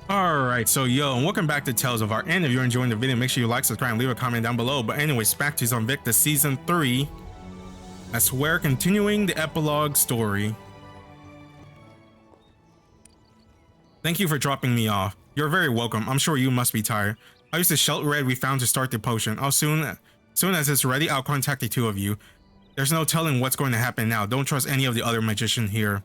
Alright, so yo, and welcome back to Tales of Art. And if you're enjoying the video, make sure you like, subscribe, and leave a comment down below. But anyways, back to Vindictus Season 3. I swear, continuing the epilogue story. Thank you for dropping me off. You're very welcome. I'm sure you must be tired. I'll use the shell red we found to start the potion. Soon as it's ready, I'll contact the two of you. There's no telling what's going to happen now. Don't trust any of the other magicians here.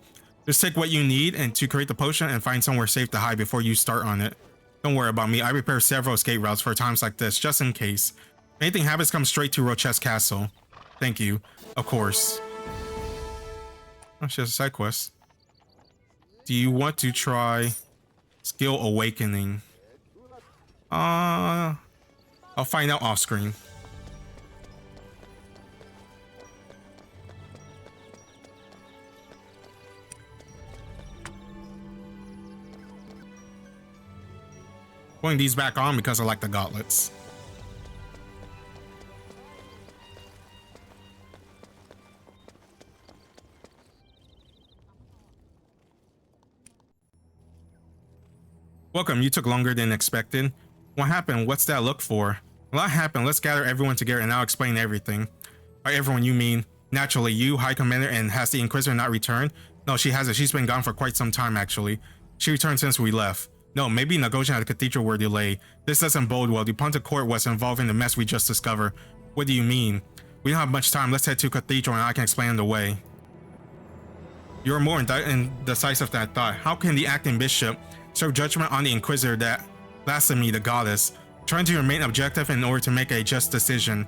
Just take what you need and to create the potion and find somewhere safe to hide before you start on it. Don't worry about me. I prepare several escape routes for times like this, just in case. If anything happens, come straight to Rochester Castle. Thank you. Of course. Oh, she has a side quest. Do you want to try Skill Awakening? I'll find out off screen. Putting these back on because I like the gauntlets. Welcome, you took longer than expected. What happened? What's that look for? A lot happened. Let's gather everyone together and I'll explain everything. By everyone, you mean naturally you, High Commander, and has the Inquisitor not returned? No, she hasn't. She's been gone for quite some time actually. She returned since we left. No, maybe negotiating at the cathedral were delayed. This doesn't bode well. The Pontiff Court was involved in the mess we just discovered. What do you mean? We don't have much time. Let's head to cathedral and I can explain the way. You're more indecisive than I thought. How can the acting bishop serve judgment on the Inquisitor that blasphemy the goddess, trying to remain objective in order to make a just decision?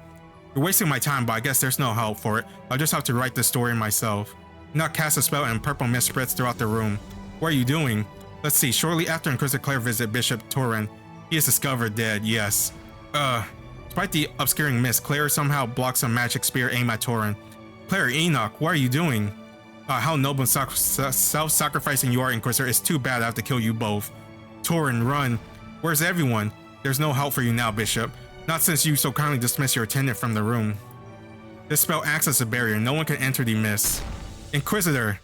You're wasting my time, but I guess there's no help for it. I'll just have to write the story myself. Not cast a spell and purple mist spreads throughout the room. What are you doing? Let's see, shortly after Inquisitor Claire visited Bishop Torin, he is discovered dead, yes. Despite the obscuring mist, Claire somehow blocks a magic spear aimed at Torin. Claire, Enoch, what are you doing? How noble and self-sacrificing you are, Inquisitor. It's too bad I have to kill you both. Torin, run. Where's everyone? There's no help for you now, Bishop. Not since you so kindly dismissed your attendant from the room. This spell acts as a barrier. No one can enter the mist. Inquisitor!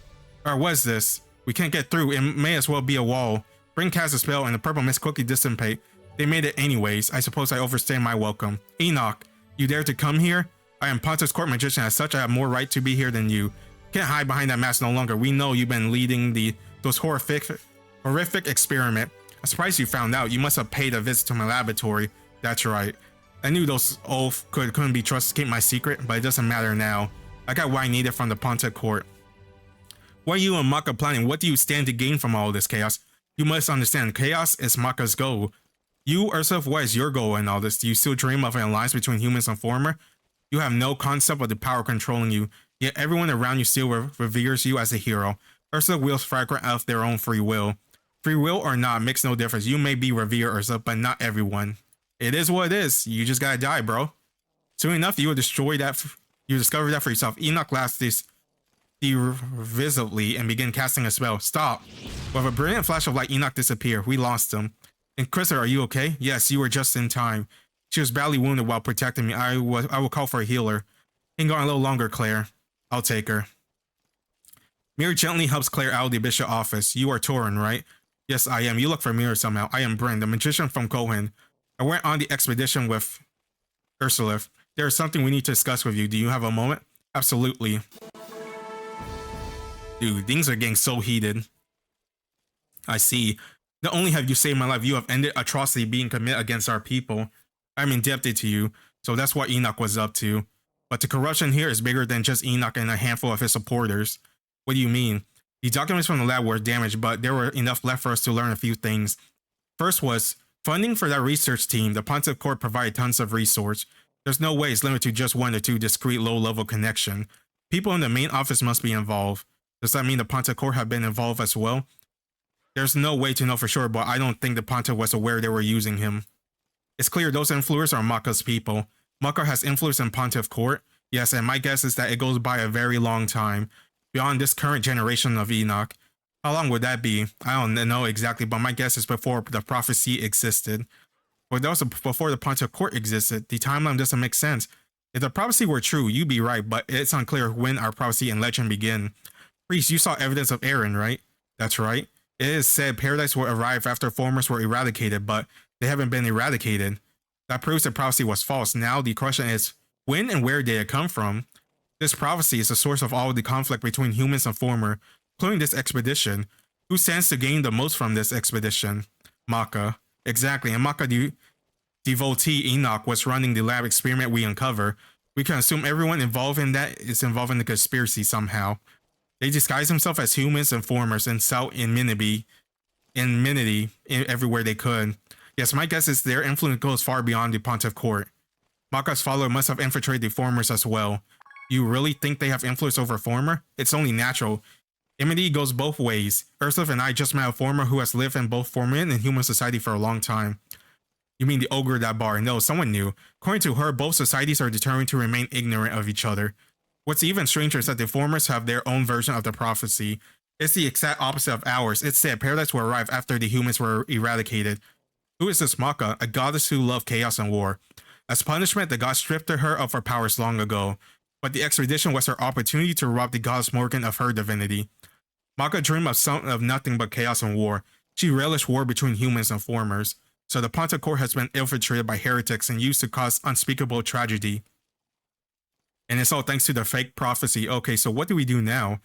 Or what is this? We can't get through. It may as well be a wall. Bring cast a spell and the purple mist quickly dissipate. They made it anyways. I suppose I overstayed my welcome. Enoch, you dare to come here? I am Pontiff's Court Magician. As such, I have more right to be here than you. Can't hide behind that mask no longer. We know you've been leading those horrific experiment. I'm surprised you found out. You must have paid a visit to my laboratory. That's right. I knew those oaths couldn't be trusted to keep my secret, but it doesn't matter now. I got what I needed from the Pontiff Court. What are you and Maka planning? What do you stand to gain from all this chaos? You must understand, chaos is Maka's goal. You, Ursula, what is your goal in all this? Do you still dream of an alliance between humans and Former? You have no concept of the power controlling you, yet everyone around you still reveres you as a hero. Ursula wields fragrant of their own free will. Free will or not makes no difference. You may be revered, Ursula, but not everyone. It is what it is. You just gotta die, bro. Soon enough, you will destroy that. You discover that for yourself. Enoch laughs this visibly and begin casting a spell. Stop. With a brilliant flash of light, Enoch disappeared. We lost him. Inquisitor, are you okay? Yes, you were just in time. She was badly wounded while protecting me. I will call for a healer. Hang on a little longer, Claire. I'll take her. Mir gently helps Claire out of the bishop office. You are Torin, right? Yes, I am. You look familiar somehow. I am Bryn, the magician from Kohen. I went on the expedition with Ursula. There is something we need to discuss with you. Do you have a moment? Absolutely. Dude, things are getting so heated. I see. Not only have you saved my life, you have ended atrocity being committed against our people. I'm indebted to you, so that's what Enoch was up to. But the corruption here is bigger than just Enoch and a handful of his supporters. What do you mean? The documents from the lab were damaged, but there were enough left for us to learn a few things. First was funding for that research team. The Pontiff Court provided tons of resource. There's no way it's limited to just one or two discrete low-level connection. People in the main office must be involved. Does that mean the Pontiff Court have been involved as well? There's no way to know for sure, but I don't think the Pontiff was aware they were using him. It's clear those influencers are Maka's people. Maka has influence in Pontiff Court, yes, and my guess is that it goes by a very long time, beyond this current generation of Enoch. How long would that be? I don't know exactly, but my guess is before the prophecy existed. But also before the Pontiff Court existed. The timeline doesn't make sense. If the prophecy were true, you'd be right, but it's unclear when our prophecy and legend begin. Priest, you saw evidence of Aaron, right? That's right. It is said paradise will arrive after formers were eradicated, but they haven't been eradicated. That proves the prophecy was false. Now the question is, when and where did it come from? This prophecy is the source of all the conflict between humans and former, including this expedition. Who stands to gain the most from this expedition? Maka. Exactly, and Maka devotee Enoch was running the lab experiment we uncover. We can assume everyone involved in that is involved in the conspiracy somehow. They disguise themselves as humans and formers and sought immunity everywhere they could. Yes, my guess is their influence goes far beyond the Pontiff Court. Maka's follower must have infiltrated the formers as well. You really think they have influence over former? It's only natural. Immunity goes both ways. Ursula and I just met a former who has lived in both former and human society for a long time. You mean the ogre at that bar? No, someone new. According to her, both societies are determined to remain ignorant of each other. What's even stranger is that the formers have their own version of the prophecy. It's the exact opposite of ours. It said paradise will arrive after the humans were eradicated. Who is this Maka? A goddess who loved chaos and war. As punishment, the gods stripped her of her powers long ago. But the expedition was her opportunity to rob the goddess Morgan of her divinity. Maka dreamed of nothing but chaos and war. She relished war between humans and formers. So the Pontiff Court has been infiltrated by heretics and used to cause unspeakable tragedy. And it's all thanks to the fake prophecy. Okay, so what do we do now?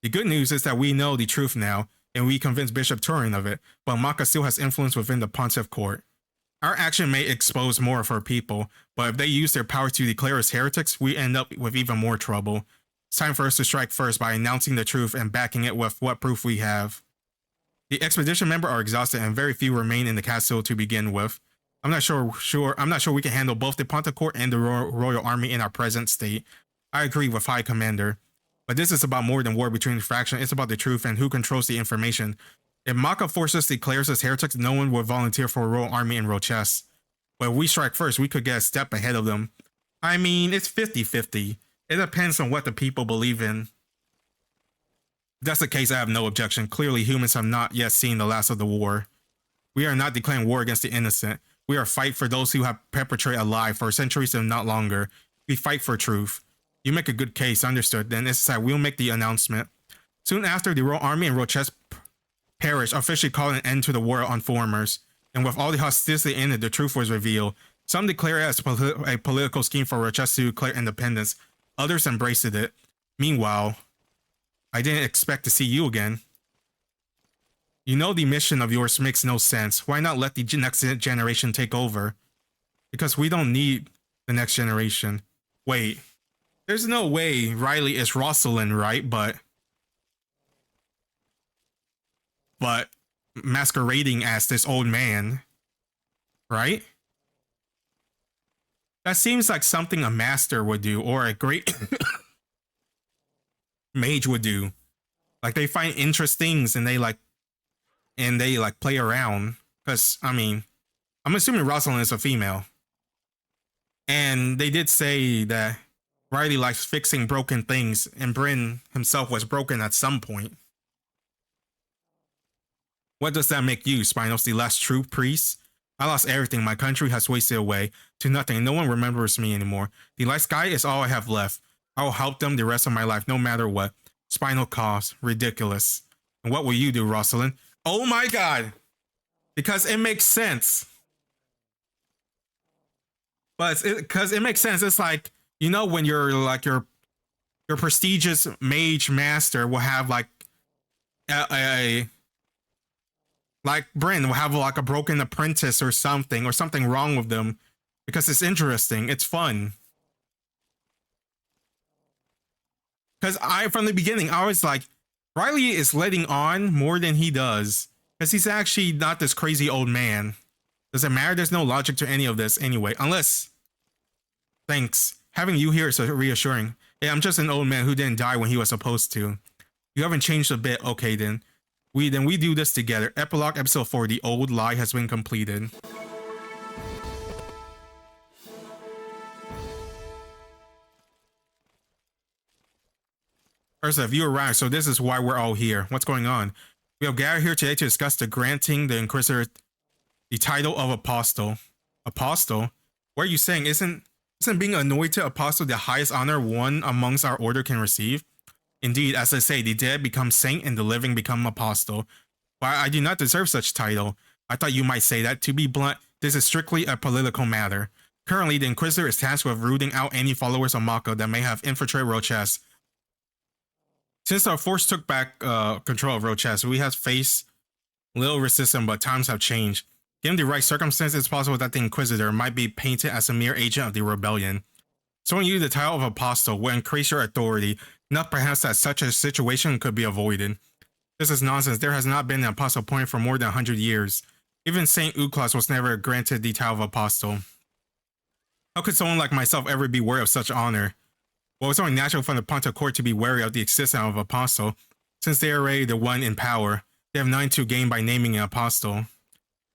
The good news is that we know the truth now, and we convince Bishop Turin of it, but Maka still has influence within the Pontiff Court. Our action may expose more of her people, but if they use their power to declare us heretics, we end up with even more trouble. It's time for us to strike first by announcing the truth and backing it with what proof we have. The expedition members are exhausted and very few remain in the castle to begin with. I'm not sure we can handle both the Pontiff Court and the Royal Army in our present state. I agree with High Commander. But this is about more than war between factions. It's about the truth and who controls the information. If Maka forces declares us heretics, no one would volunteer for a Royal Army in Rochester. But if we strike first, we could get a step ahead of them. I mean, it's 50-50. It depends on what the people believe in. If that's the case, I have no objection. Clearly, humans have not yet seen the last of the war. We are not declaring war against the innocent. We are fight for those who have perpetrated a lie for centuries and not longer. We fight for truth. You make a good case, understood. Then it's that we'll make the announcement. Soon after, the Royal Army in Rochester Parish officially called an end to the war on formers. And with all the hostility in it, the truth was revealed. Some declare it as a political scheme for Rochester to declare independence. Others embraced it. Meanwhile, I didn't expect to see you again. You know the mission of yours makes no sense. Why not let the next generation take over? Because we don't need the next generation. Wait. There's no way Riley is Rosalind, right? But masquerading as this old man, right? That seems like something a master would do, or a great mage would do. Like they find interesting things and they play around. Because I mean, I'm assuming Rosalind is a female, and they did say that Riley likes fixing broken things, and Bryn himself was broken at some point. What does that make you, Spinos, the last true priest? I lost everything my country has wasted away to nothing. No one remembers me anymore. The light sky is all I have left. I will help them the rest of my life, no matter what. Spinal coughs. Ridiculous. And what will you do, Rosalind? Oh my god! Because it makes sense. But because it makes sense. It's like, you know, when you're like your prestigious mage master will have like like Bryn will have like a broken apprentice or something wrong with them, because it's interesting, it's fun. Because from the beginning, I was like, Riley is letting on more than he does, because he's actually not this crazy old man. Doesn't matter, there's no logic to any of this anyway, unless, thanks. Having you here is reassuring. Hey, I'm just an old man who didn't die when he was supposed to. You haven't changed a bit. Okay, then. We do this together. Epilogue episode 4. The old lie has been completed. First, if you arrived, so this is why we're all here. What's going on? We have gathered here today to discuss the granting the Inquisitor the title of Apostle. Apostle? What are you saying? Isn't being anointed apostle the highest honor one amongst our order can receive? Indeed, as I say, the dead become saint and the living become apostle. Why, I do not deserve such title. I thought you might say that. To be blunt, this is strictly a political matter. Currently, the Inquisitor is tasked with rooting out any followers of Mako that may have infiltrated Rochas. Since our force took back control of Rochas, we have faced little resistance, but times have changed. Given the right circumstances, it's possible that the Inquisitor might be painted as a mere agent of the rebellion. Showing you the title of Apostle will increase your authority, not perhaps that such a situation could be avoided. This is nonsense. There has not been an Apostle appointed for more than 100 years. Even Saint Uklas was never granted the title of Apostle. How could someone like myself ever be worthy of such honor? Well, it's only natural for the Pontiff Court to be wary of the existence of Apostle, since they are already the one in power. They have nothing to gain by naming an Apostle.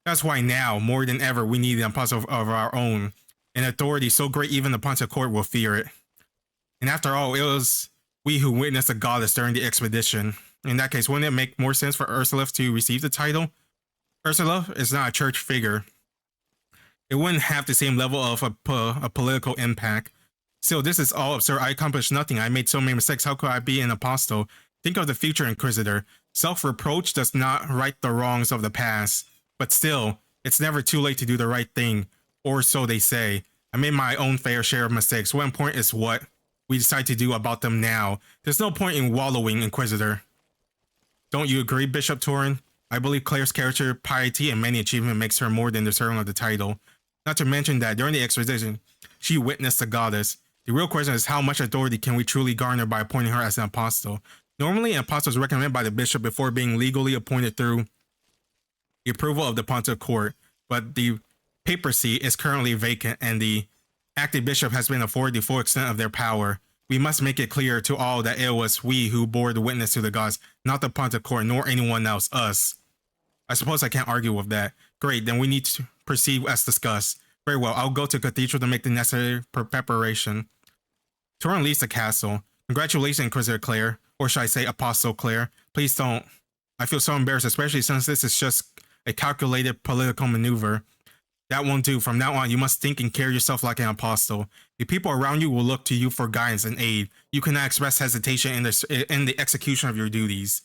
That's why now, more than ever, we need an Apostle of our own, an authority so great even the Pontiff Court will fear it. And after all, it was we who witnessed the goddess during the expedition. In that case, wouldn't it make more sense for Ursula to receive the title? Ursula is not a church figure. It wouldn't have the same level of a political impact. Still, this is all absurd. I accomplished nothing. I made so many mistakes. How could I be an apostle? Think of the future, Inquisitor. Self-reproach does not right the wrongs of the past. But still, it's never too late to do the right thing. Or so they say. I made my own fair share of mistakes. What important is what we decide to do about them now. There's no point in wallowing, Inquisitor. Don't you agree, Bishop Torin? I believe Claire's character, piety, and many achievements makes her more than deserving of the title. Not to mention that during the expedition, she witnessed the goddess. The real question is how much authority can we truly garner by appointing her as an apostle? Normally, an apostle is recommended by the bishop before being legally appointed through the approval of the Pontiff Court, but the papacy is currently vacant and the active bishop has been afforded the full extent of their power. We must make it clear to all that it was we who bore the witness to the gods, not the Pontiff Court, nor anyone else, us. I suppose I can't argue with that. Great, then we need to proceed as discussed. Very well, I'll go to Cathedral to make the necessary preparation. Torin leaves the castle. Congratulations, Inquisitor Claire, or should I say Apostle Claire. Please don't. I feel so embarrassed, especially since this is just a calculated political maneuver. That won't do. From now on, you must think and carry yourself like an apostle. The people around you will look to you for guidance and aid. You cannot express hesitation in the execution of your duties.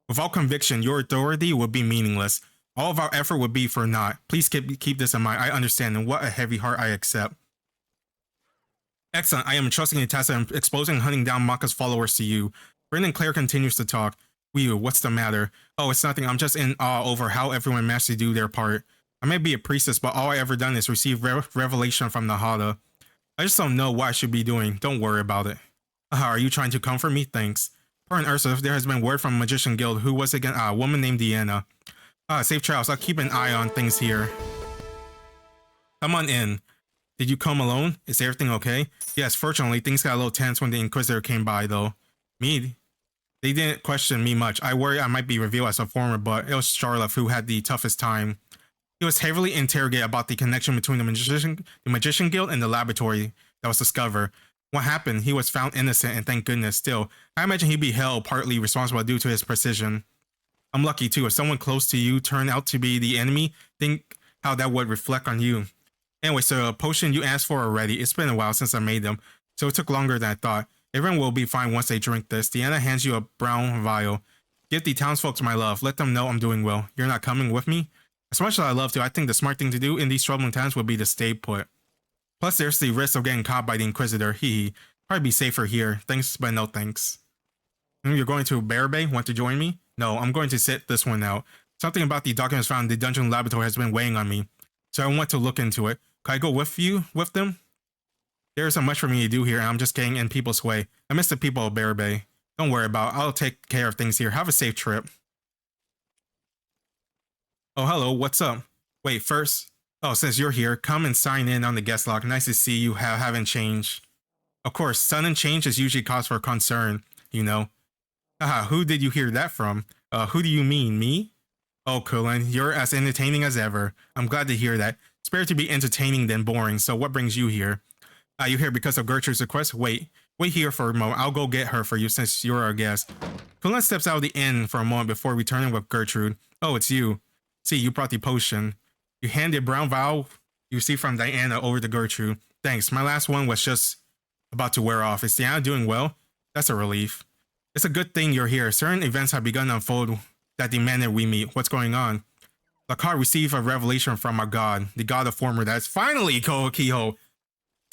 Without conviction, your authority would be meaningless. All of our effort would be for naught. Please keep this in mind. I understand, and what a heavy heart I accept. Excellent. I am entrusting the task of exposing and hunting down Maka's followers to you. Brandon Claire continues to talk. Whew, what's the matter? Oh, it's nothing. I'm just in awe over how everyone managed to do their part. I may be a priestess, but all I ever done is receive revelation from the Hada. I just don't know what I should be doing. Don't worry about it. Are you trying to comfort me? Thanks. Pardon Ursa, there has been word from Magician Guild. Who was again? A woman named Deanna. Safe travels. I'll keep an eye on things here. Come on in. Did you come alone? Is everything okay? Yes, fortunately, things got a little tense when the Inquisitor came by, though. Me? They didn't question me much. I worry I might be revealed as a former, but it was Charlotte who had the toughest time. He was heavily interrogated about the connection between the Magician Guild and the laboratory that was discovered. What happened? He was found innocent, and thank goodness still. I imagine he'd be held partly responsible due to his precision. I'm lucky too. If someone close to you turned out to be the enemy, think how that would reflect on you. Anyway, so a potion you asked for already. It's been a while since I made them, so it took longer than I thought. Everyone will be fine once they drink this. Deanna hands you a brown vial. Give the townsfolk my love. Let them know I'm doing well. You're not coming with me? As much as I love to, I think the smart thing to do in these troubling times would be to stay put. Plus, there's the risk of getting caught by the Inquisitor. Probably be safer here. Thanks, but no thanks. You're going to Bear Bay? Want to join me? No, I'm going to sit this one out. Something about the documents found in the dungeon laboratory has been weighing on me, so I want to look into it. Can I go with them? There isn't much for me to do here, and I'm just getting in people's way. I miss the people of Bear Bay. Don't worry about it. I'll take care of things here. Have a safe trip. Oh, hello. What's up? Wait, first. Oh, since you're here, come and sign in on the guest log. Nice to see you haven't changed. Of course, sudden change is usually cause for concern, you know. Haha, who did you hear that from? Who do you mean, me? Oh, Cullen, you're as entertaining as ever. I'm glad to hear that. It's better to be entertaining than boring, so what brings you here? You here because of Gertrude's request? Wait here for a moment. I'll go get her for you since you're our guest. Cullen steps out of the inn for a moment before returning with Gertrude. Oh, it's you. See, you brought the potion. You hand the brown vial you see from Diana over to Gertrude. Thanks, my last one was just about to wear off. Is Diana doing well? That's a relief. It's a good thing you're here. Certain events have begun to unfold that demanded we meet. What's going on? Lakar received a revelation from our god, the god of former. That's finally Kiho.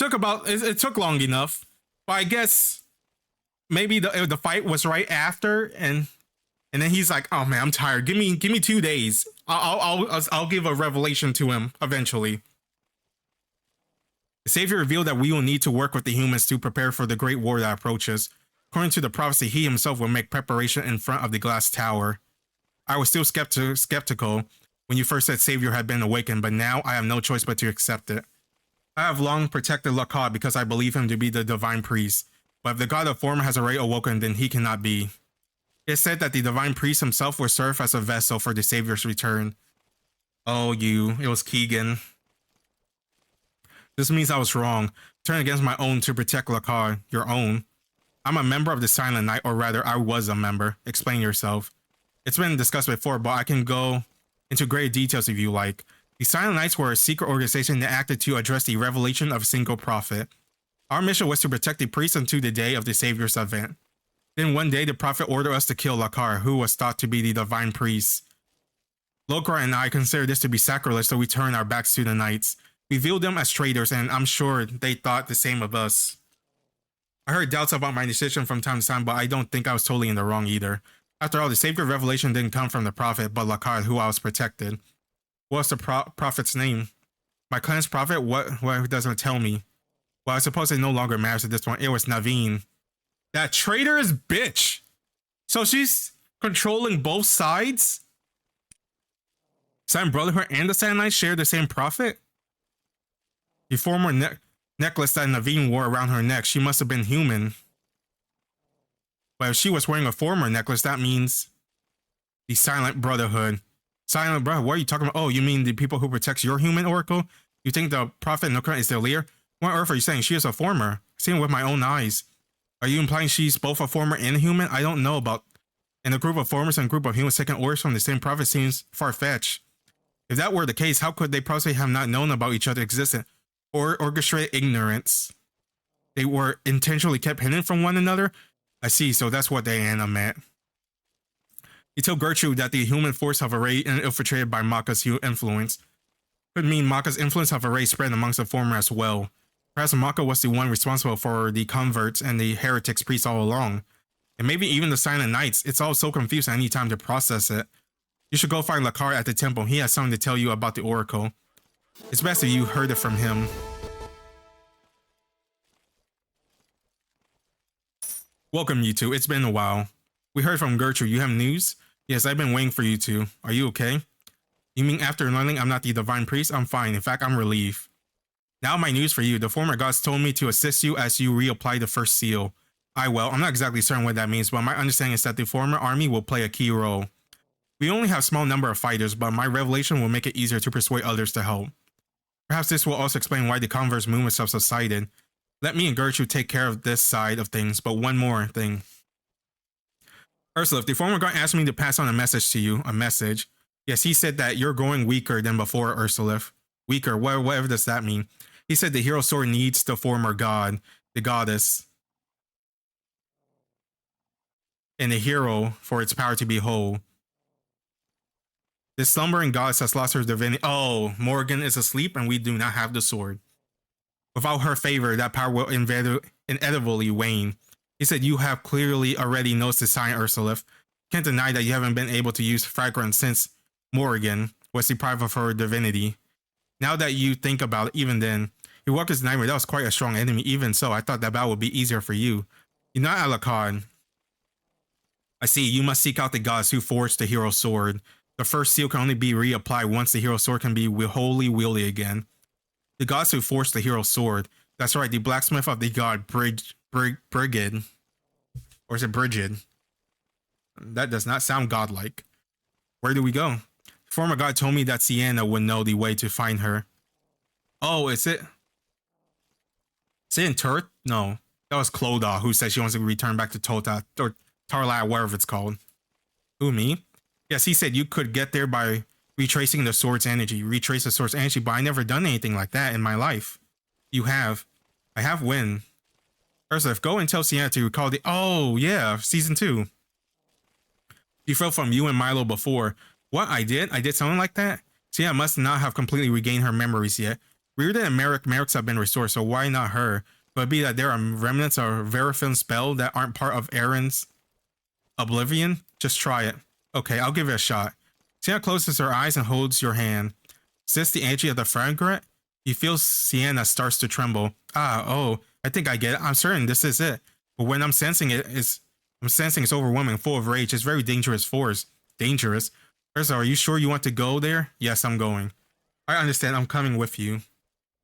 It took long enough, but I guess maybe the fight was right after, and then he's like, "Oh man, I'm tired. Give me 2 days. I'll give a revelation to him eventually." The Savior revealed that we will need to work with the humans to prepare for the great war that approaches. According to the prophecy, he himself will make preparation in front of the glass tower. I was still skeptical when you first said Savior had been awakened, but now I have no choice but to accept it. I have long protected Lakar because I believe him to be the divine priest, but if the god of former has already awoken, then he cannot be. It said that the divine priest himself will serve as a vessel for the Savior's return. Oh, it was Keegan. This means I was wrong. Turn against my own to protect Lakar. Your own. I'm a member of the Silent Knight, or rather, I was a member. Explain yourself. It's been discussed before, but I can go into great details if you like. The Silent Knights were a secret organization that acted to address the revelation of a single prophet. Our mission was to protect the priest until the day of the Savior's event. Then one day, the prophet ordered us to kill Lakar, who was thought to be the divine priest. Lokar and I consider this to be sacrilege, so we turned our backs to the Knights. We viewed them as traitors, and I'm sure they thought the same of us. I heard doubts about my decision from time to time, but I don't think I was totally in the wrong either. After all, the Savior revelation didn't come from the prophet, but Lakar, who I was protected. What's the prophet's name? My clan's prophet? What doesn't tell me? Well, I suppose it no longer matters at this point. It was Naveen. That traitorous bitch! So she's controlling both sides? Silent Brotherhood and the Silent Knight share the same prophet? The former necklace that Naveen wore around her neck, she must have been human. But if she was wearing a former necklace, that means the Silent Brotherhood. Silent Brotherhood, what are you talking about? Oh, you mean the people who protects your human oracle? You think the prophet Nukra is their leader? What on earth are you saying? She is a former. I've seen it with my own eyes. Are you implying she's both a former and a human? I don't know about. And a group of formers and a group of humans taking orders from the same prophet seems far-fetched. If that were the case, how could they possibly have not known about each other's existence or orchestrated ignorance? They were intentionally kept hidden from one another? I see, so that's what Diana meant. He told Gertrude that the human force have already infiltrated by Maka's influence. Could mean Maka's influence have already spread amongst the former as well. Perhaps Maka was the one responsible for the converts and the heretics priests all along. And maybe even the Silent Knights. It's all so confusing I need time to process it. You should go find Lakar at the temple. He has something to tell you about the oracle. It's best if you heard it from him. Welcome, you two. It's been a while. We heard from Gertrude. You have news? Yes, I've been waiting for you two. Are you okay? You mean after learning I'm not the divine priest? I'm fine. In fact, I'm relieved. Now my news for you. The former gods told me to assist you as you reapply the first seal. I'm not exactly certain what that means, but my understanding is that the former army will play a key role. We only have a small number of fighters, but my revelation will make it easier to persuade others to help. Perhaps this will also explain why the converse movements have subsided. Let me and Gertrude take care of this side of things, but one more thing. Ursula, the former god asked me to pass on a message to you. A message? Yes, he said that you're growing weaker than before, Ursula. Weaker, whatever does that mean? He said the hero sword needs the former god, the goddess, and the hero for its power to be whole. This slumbering goddess has lost her divinity. Oh, Morgan is asleep and we do not have the sword. Without her favor, that power will inevitably wane. He said you have clearly already noticed the sign, Ursula. Can't deny that you haven't been able to use fragrance since Morgan was deprived of her divinity. Now that you think about it, even then, he walked his nightmare. That was quite a strong enemy. Even so, I thought that battle would be easier for you. You're not Alakad. I see, you must seek out the gods who forged the hero sword. The first seal can only be reapplied once the hero sword can be wholly wielded again. The gods who forged the hero sword. That's right, the blacksmith of the god Brigid. Or is it Brigid? That does not sound godlike. Where do we go? The former god told me that Sienna would know the way to find her. Oh, is it in Turth? No. That was Clodagh who said she wants to return back to Tota or Tarlat, whatever it's called. Who, me? Yes, he said you could get there by retracing the sword's energy. Retrace the sword's energy, but I never done anything like that in my life. You have. I have when. Ursula, go and tell Sienna to recall the... Oh, yeah, season 2. You fell from you and Milo before. What, I did? I did something like that? See, I must not have completely regained her memories yet. Reardon and Merrick's have been restored, so why not her? Could it be that there are remnants of Verifilm spell that aren't part of Erin's oblivion? Just try it. Okay, I'll give it a shot. Sienna closes her eyes and holds your hand. Is this the energy of the fragrant? You feel Sienna starts to tremble. Oh, I think I get it. I'm certain this is it. But when I'm sensing it's overwhelming, full of rage. It's very dangerous force. Dangerous? Ursa, are you sure you want to go there? Yes, I'm going. I understand. I'm coming with you.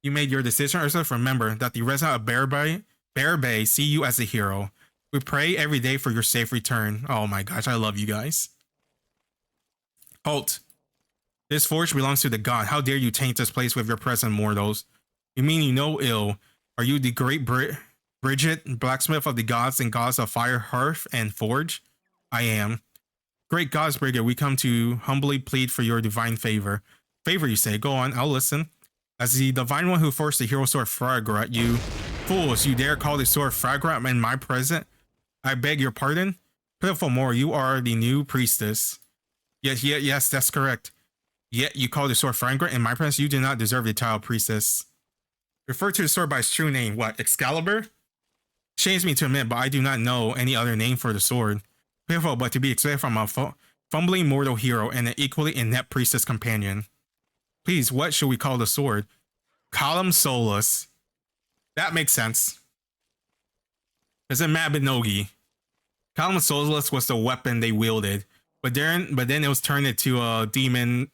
You made your decision, Ursa. Remember that the residents of Bear Bay see you as a hero. We pray every day for your safe return. Oh my gosh, I love you guys. Halt. This forge belongs to the god. How dare you taint this place with your presence, mortals? You mean you know ill? Are you the great Brigid, blacksmith of the gods and gods of fire, hearth, and forge? I am. Great gods, Brigid, we come to humbly plead for your divine favor. Favor, you say? Go on, I'll listen. As the divine one who forced the hero sword Fragrat, you fools, you dare call the sword Fragrat in my presence? I beg your pardon? Pitiful more, you are the new priestess. Yes, that's correct. Yet you call the sword Fragrat in my presence? You do not deserve the title priestess. Refer to the sword by its true name. What, Excalibur? Shames me to admit, but I do not know any other name for the sword. Pitiful, but to be expected from a fumbling mortal hero and an equally inept priestess companion. Please, what should we call the sword? Column Solus. That makes sense. It's in Mabinogi. Column Solus was the weapon they wielded, but then it was turned into a demon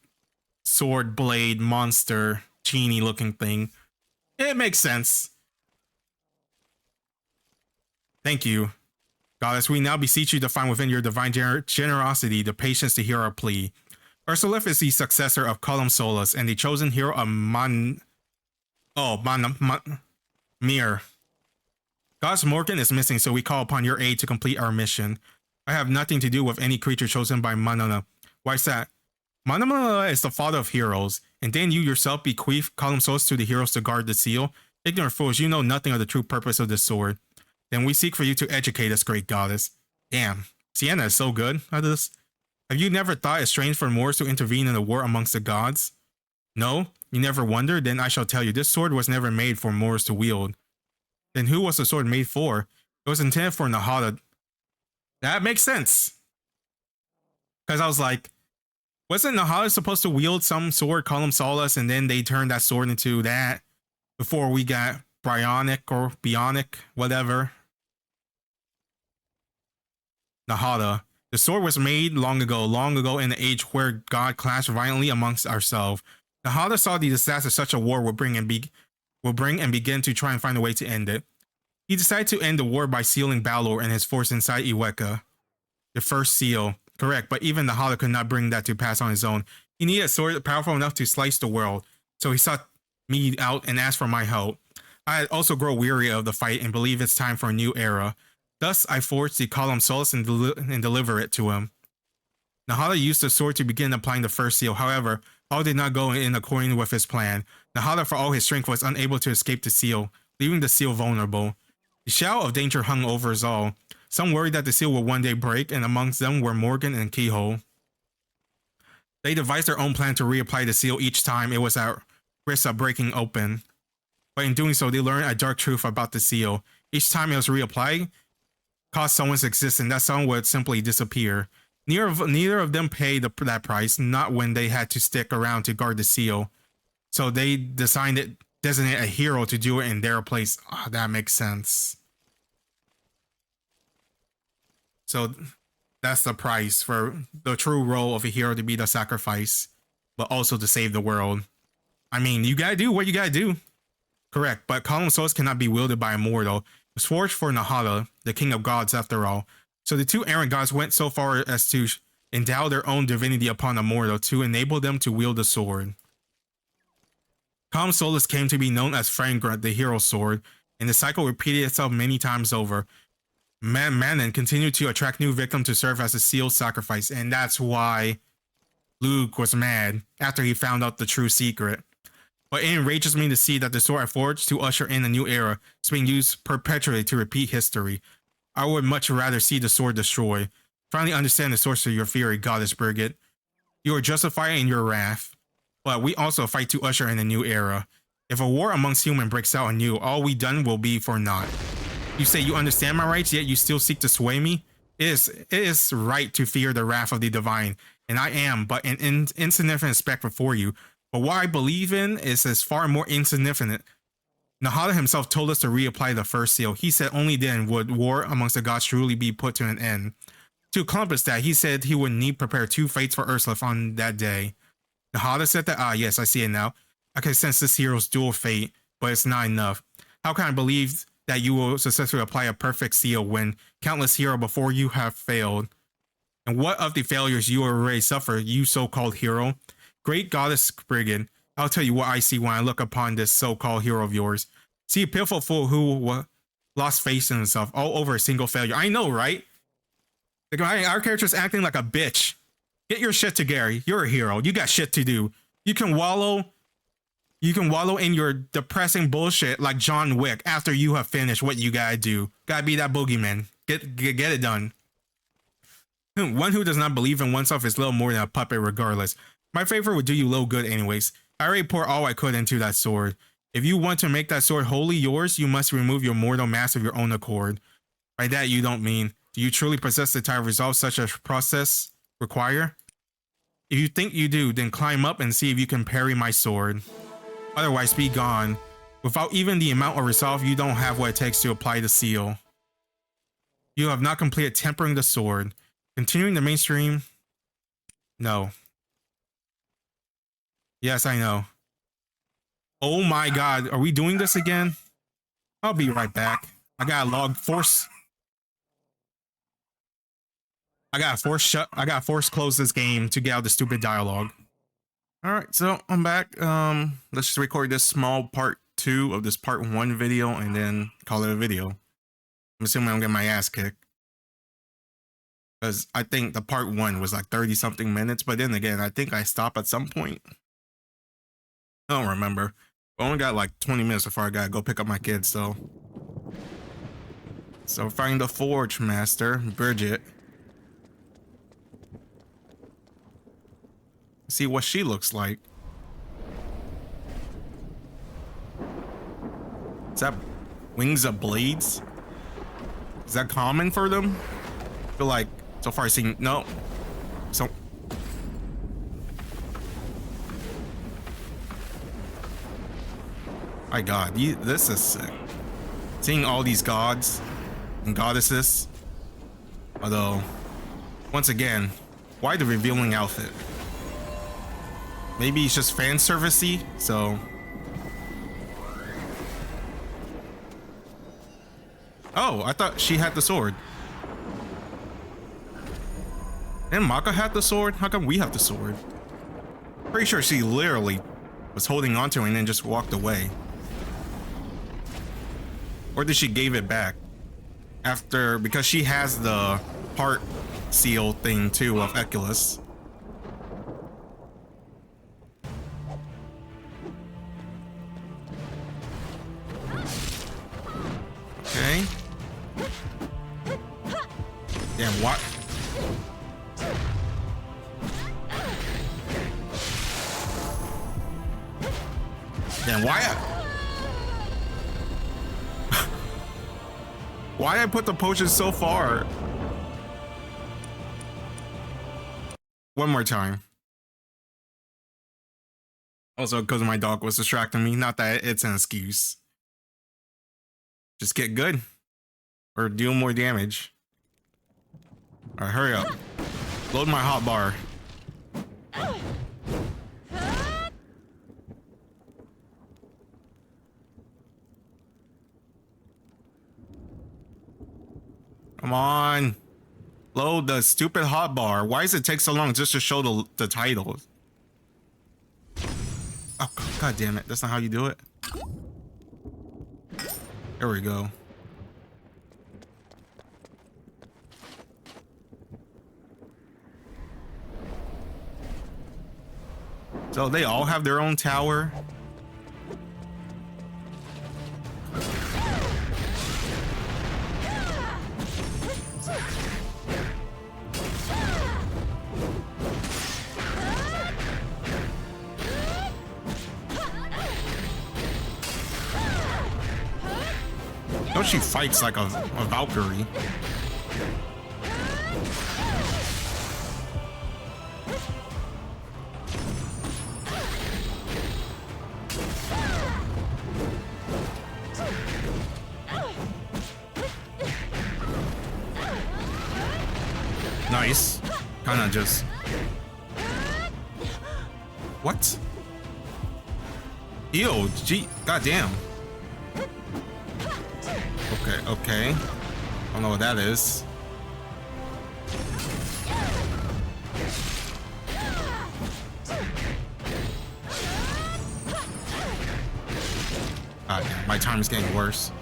sword blade monster genie looking thing. It makes sense. Thank you, Goddess. We now beseech you to find within your divine generosity the patience to hear our plea. Ursulith is the successor of Column Solus and the chosen hero of Mir. Goddess Morgan is missing, so we call upon your aid to complete our mission. I have nothing to do with any creature chosen by Manana. Why is that? Manana is the father of heroes, and then you yourself bequeath Column Solus to the heroes to guard the seal? Ignorant fools, you know nothing of the true purpose of this sword. Then we seek for you to educate us, great goddess. Damn, Sienna is so good at this. Have you never thought it strange for Moors to intervene in the war amongst the gods? No? You never wondered? Then I shall tell you, this sword was never made for Moors to wield. Then who was the sword made for? It was intended for Nahada. That makes sense. Because I was like, wasn't Nahada supposed to wield some sword, Column Solus, and then they turned that sword into that before we got Bionic, whatever. Nahada. The sword was made long ago in the age where God clashed violently amongst ourselves. Nahada saw the disaster such a war would bring and begin to try and find a way to end it. He decided to end the war by sealing Balor and his force inside Iweka. The first seal. Correct, but even Nahada could not bring that to pass on his own. He needed a sword powerful enough to slice the world, so he sought me out and asked for my help. I had also grown weary of the fight and believe it's time for a new era. Thus, I forged the Column Solus and deliver it to him. Nahada used the sword to begin applying the first seal. However, all did not go in according with his plan. Nahada, for all his strength, was unable to escape the seal, leaving the seal vulnerable. The shadow of danger hung over us all. Some worried that the seal would one day break, and amongst them were Morgan and Keyhole. They devised their own plan to reapply the seal each time it was at risk of breaking open. But in doing so, they learned a dark truth about the seal. Each time it was reapplied, caused someone's existence, that someone would simply disappear. Neither of them paid that price, not when they had to stick around to guard the seal. So they decided to designate a hero to do it in their place. Oh, that makes sense. So that's the price for the true role of a hero, to be the sacrifice, but also to save the world. I mean, you gotta do what you gotta do. Correct, but Column Solus cannot be wielded by a mortal. It was forged for Nahada, the king of gods after all. So the two errant gods went so far as to endow their own divinity upon a mortal to enable them to wield the sword. Column Solus came to be known as Frangrat, the hero sword, and the cycle repeated itself many times over. Manon continued to attract new victims to serve as a sealed sacrifice, and that's why Luke was mad after he found out the true secret. But it enrages me to see that the sword I forged to usher in a new era is being used perpetually to repeat history. I would much rather see the sword destroyed. finally understand the source of your fury, Goddess Brigid. You are justified in your wrath, but we also fight to usher in a new era. If a war amongst humans breaks out anew, all we done will be for naught. You say you understand my rights, yet you still seek to sway me? It is right to fear the wrath of the divine, and I am but an insignificant speck before you. But what I believe in is far more insignificant. Nahada himself told us to reapply the first seal. He said only then would war amongst the gods truly be put to an end. To accomplish that, he said he would need prepare 2 fates for Ursula on that day. Nahada said that, yes, I see it now. I can sense this hero's dual fate, but it's not enough. How can I believe that you will successfully apply a perfect seal when countless heroes before you have failed? And what of the failures you already suffered, you so-called hero? Great Goddess Brigid, I'll tell you what I see when I look upon this so-called hero of yours. See a pitiful fool who lost faith in himself all over a single failure. I know, right? Our character's acting like a bitch. Get your shit together. You're a hero. You got shit to do. You can wallow in your depressing bullshit like John Wick after you have finished what you gotta do. Gotta be that boogeyman. Get it done. One who does not believe in oneself is little more than a puppet regardless. My favor would do you little good anyways. I already poured all I could into that sword. If you want to make that sword wholly yours, you must remove your mortal mask of your own accord. By that you don't mean, do you truly possess the type of resolve such a process require? If you think you do, then climb up and see if you can parry my sword. Otherwise, be gone. Without even the amount of resolve, you don't have what it takes to apply the seal. You have not completed tempering the sword. Continuing the mainstream? No. Yes, I know. Oh my god, are we doing this again? I'll be right back. I gotta force close this game to get out the stupid dialogue. Alright, so I'm back. Let's just record this small part 2 of this part 1 video and then call it a video. I'm assuming I'm getting my ass kicked. Because I think the part 1 was like 30 something minutes, but then again, I think I stopped at some point. I don't remember. I only got like 20 minutes before I gotta go pick up my kids, so find the Forge Master, Brigid. See what she looks like. Is that wings of blades? Is that common for them? I feel like so far I've seen no. So my god, this is sick. Seeing all these gods and goddesses. Although, once again, why the revealing outfit? Maybe it's just fan servicey, so. Oh, I thought she had the sword. And Maka had the sword? How come we have the sword? Pretty sure she literally was holding onto it and then just walked away. Or did she give it back? After, because she has the heart seal thing too of Eculus. Okay. Damn, what? Damn, why I put the potion so far? One more time. Also, because my dog was distracting me. Not that it's an excuse. Just get good. Or deal more damage. Alright, hurry up. Load my hotbar. Come on. Load the stupid hotbar. Why does it take so long just to show the titles? Oh, god damn it. That's not how you do it. There we go. So they all have their own tower. know she fights like a Valkyrie. Nice. Kinda just... What? Ew, gee, goddamn. Okay, okay. I don't know what that is. God, my time is getting worse.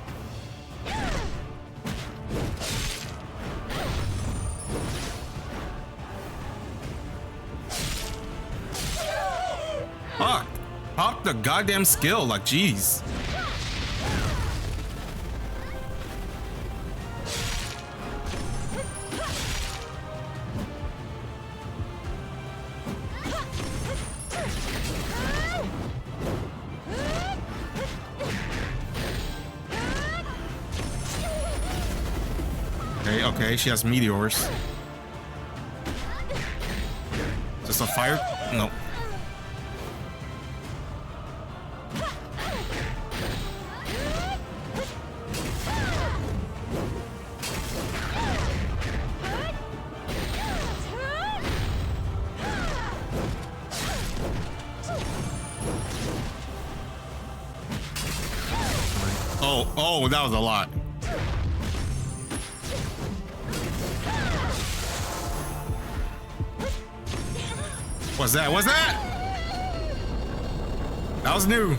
Fuck! Pop the goddamn skill, like, jeez. Okay, okay, she has meteors. Just a fire? No. Oh, that was a lot. What's that? What's that? That was new.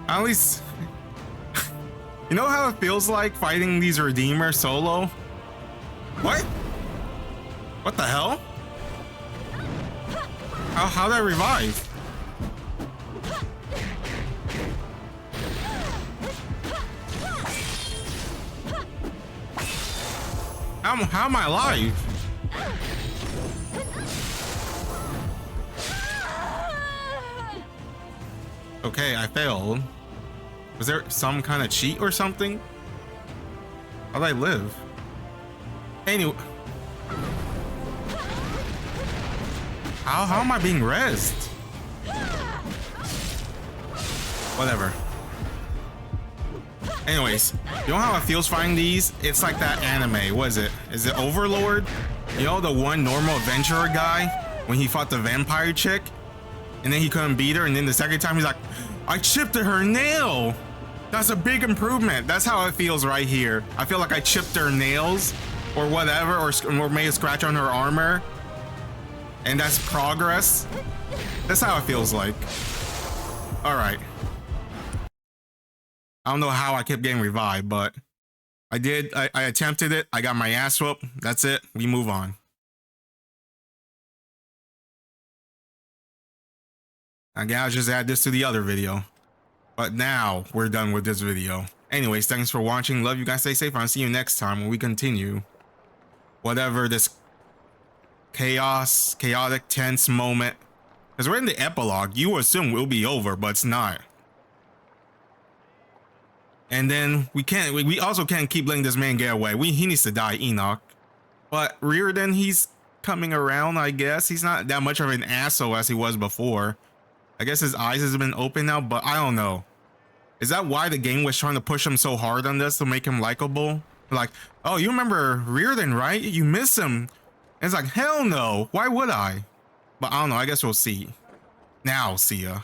At least, you know how it feels like fighting these Redeemers solo? What? What the hell? How'd I revive? How am I alive? Okay, I failed. Was there some kind of cheat or something? How'd I live? Anyway. How am I being rezzed? Whatever. Anyways, you know how it feels fighting these? It's like that anime. What is it? Is it Overlord? You know, the one normal adventurer guy when he fought the vampire chick and then he couldn't beat her, and then the second time he's like, I chipped her nail. That's a big improvement. That's how it feels right here. I feel like I chipped her nails or whatever, or made a scratch on her armor, and that's progress. That's how it feels like. All right. I don't know how I kept getting revived, but I did. I attempted it. I got my ass whooped. That's it. We move on. Again, I'll just add this to the other video. But now we're done with this video. Anyways, thanks for watching. Love you guys. Stay safe. I'll see you next time when we continue whatever this chaotic, tense moment. Because we're in the epilogue. You assume we'll be over, but it's not. And then we also can't keep letting this man get away. He needs to die, Enoch. But Reardon, he's coming around, I guess. He's not that much of an asshole as he was before. I guess his eyes has been open now, but I don't know. Is that why the game was trying to push him so hard on this to make him likable? Like, oh, you remember Reardon, right? You miss him. And it's like, hell no. Why would I? But I don't know. I guess we'll see. Now, see ya.